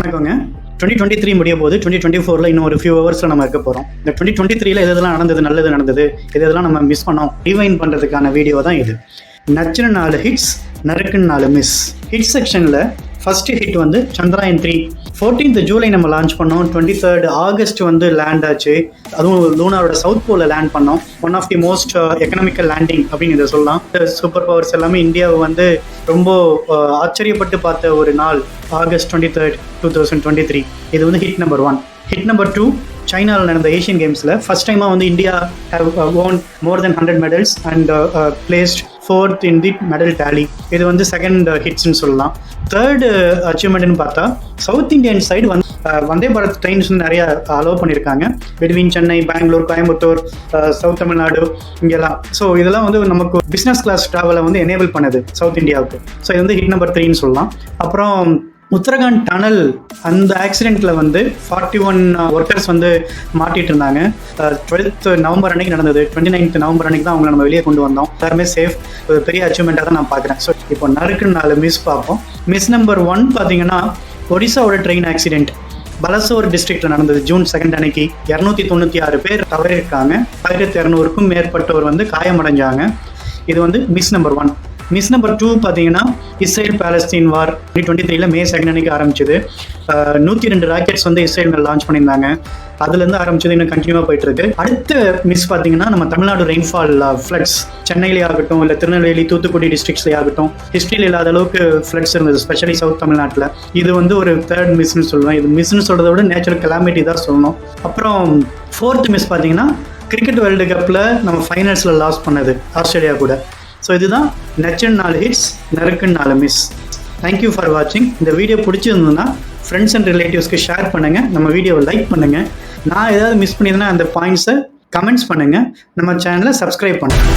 வணக்கங்க. 2023 முடிய போது 2024ல இன்னும் ஒரு ஃபியூ ஹவர்ஸ்ல நம்ம இருக்க போறோம். இந்த 2023ல எதெல்லாம் நடந்தது, நல்லது நடந்தது, எதெல்லாம் நம்ம மிஸ் பண்ணோம், ரிவைண்ட் பண்றதுக்கான வீடியோ தான் இது. நச்சுன்னு 4 ஹிட்ஸ், நறுக்குன்னு 4 மிஸ். ஹிட் செக்ஷன்ல ஃபர்ஸ்ட் ஹிட் வந்து சந்திராயன் 3. 14th ஜூலை நம்ம லான்ச் பண்ணோம். 23rd ஆகஸ்ட் வந்து லேண்ட் ஆச்சு. அதுவும் லூனாரோட சவுத் போல லேண்ட் பண்ணோம். One of the most economical landing அப்படின்னு இதை சொல்லலாம். சூப்பர் பவர்ஸ் எல்லாமே இந்தியாவை வந்து ரொம்ப ஆச்சரியப்பட்டு பார்த்த ஒரு நாள் ஆகஸ்ட் 23rd 2023. இது வந்து ஹிட் நம்பர் 1. ஹிட் நம்பர் 2, சைனாவில் நடந்த ஏஷியன் கேம்ஸில் ஃபர்ஸ்ட் டைமாக வந்து India have own more then 100 medals and placed 4th in the medal tally. இது வந்து செகண்ட் ஹிட்ஸ்ன்னு சொல்லலாம். தேர்டு அச்சீவ்மெண்ட்னு பார்த்தா சவுத் இந்தியன் சைடு வந்து வந்தே பாரத் ட்ரெயின்ஸ் நிறைய அலோவ் பண்ணியிருக்காங்க பிட்வீன் சென்னை, பெங்களூர், கோயம்புத்தூர், சவுத் தமிழ்நாடு இங்கெல்லாம். ஸோ இதெல்லாம் வந்து நமக்கு பிஸ்னஸ் கிளாஸ் ட்ராவலை வந்து எனேபிள் பண்ணுது சவுத் இந்தியாவுக்கு. ஸோ இது வந்து ஹிட் நம்பர் 3ன்னு சொல்லலாம். அப்புறம் உத்தரகாண்ட் டனல் அந்த ஆக்சிடென்ட்ல வந்து 41 ஒர்க்கர்ஸ் வந்து மாட்டிட்டு இருந்தாங்க. 12th நவம்பர் அன்னைக்கு நடந்தது. 29th நவம்பர் அன்னைக்கு தான் அவங்களை நம்ம வெளியே கொண்டு வந்தோம். எல்லாருமே சேஃப். ஒரு பெரிய அச்சீவ்மெண்ட்டாக தான் நான் பார்க்குறேன். ஸோ இப்போ நறுக்குன்னு 4 மிஸ் பார்ப்போம். மிஸ் நம்பர் 1 பார்த்தீங்கன்னா ஒடிசாவோட ட்ரெயின் ஆக்சிடென்ட் பலசோர் டிஸ்ட்ரிக்ட்ல நடந்தது. ஜூன் 2 அன்னைக்கு 296 பேர் தவறியிருக்காங்க. 1200க்கும் மேற்பட்டவர் வந்து காயமடைஞ்சாங்க. இது வந்து மிஸ் நம்பர் 1. மிஸ் நம்பர் 2 பார்த்தீங்கன்னா இஸ்ரேல் பாலஸ்தீன் வார் 2023ல மே 2 அன்னைக்கு ஆரம்பிச்சது. 102 ராக்கெட்ஸ் வந்து இஸ்ரேல் மேலே லான்ச் பண்ணியிருந்தாங்க. அதுலேருந்து ஆரம்பிச்சது இன்னும் கண்டினியூவாக போயிட்டு இருக்கு. அடுத்த மிஸ் பார்த்தீங்கன்னா நம்ம தமிழ்நாடு ரெயின்ஃபால் ஃப்ளட்ஸ் சென்னையிலே ஆகட்டும், இல்லை திருநெல்வேலி, தூத்துக்குடி டிஸ்ட்ரிக்ட்ஸ்லேயே ஆகட்டும், ஹிஸ்ட்ரியில் இல்லாத அளவுக்கு ஃப்ளட்ஸ் இருந்தது, ஸ்பெஷலி சவுத் தமிழ்நாட்டில். இது வந்து ஒரு தேர்ட் மிஸ்ன்னு சொல்லுவேன். இது மிஸ்ன்னு சொல்கிறத விட நேச்சுரல் கலாமிட்டி தான் சொல்லணும். அப்புறம் 4th மிஸ் பார்த்தீங்கன்னா கிரிக்கெட் வேர்ல்டு கப்பில் நம்ம ஃபைனல்ஸில் லாஸ் பண்ணது ஆஸ்திரேலியா கூட. ஸோ இதுதான் நச்சுன்னு 4 ஹிட்ஸ், நறுக்குன்னு 4 மிஸ். தேங்க்யூ ஃபார் வாட்சிங். இந்த வீடியோ பிடிச்சிருந்ததுன்னா ஃப்ரெண்ட்ஸ் அண்ட் ரிலேட்டிவ்ஸ்க்கு ஷேர் பண்ணுங்கள். நம்ம வீடியோவை லைக் பண்ணுங்கள். நான் ஏதாவது மிஸ் பண்ணியிருந்தேன்னா அந்த பாயிண்ட்ஸை கமெண்ட்ஸ் பண்ணுங்கள். நம்ம சேனலை சப்ஸ்கிரைப் பண்ணுங்கள்.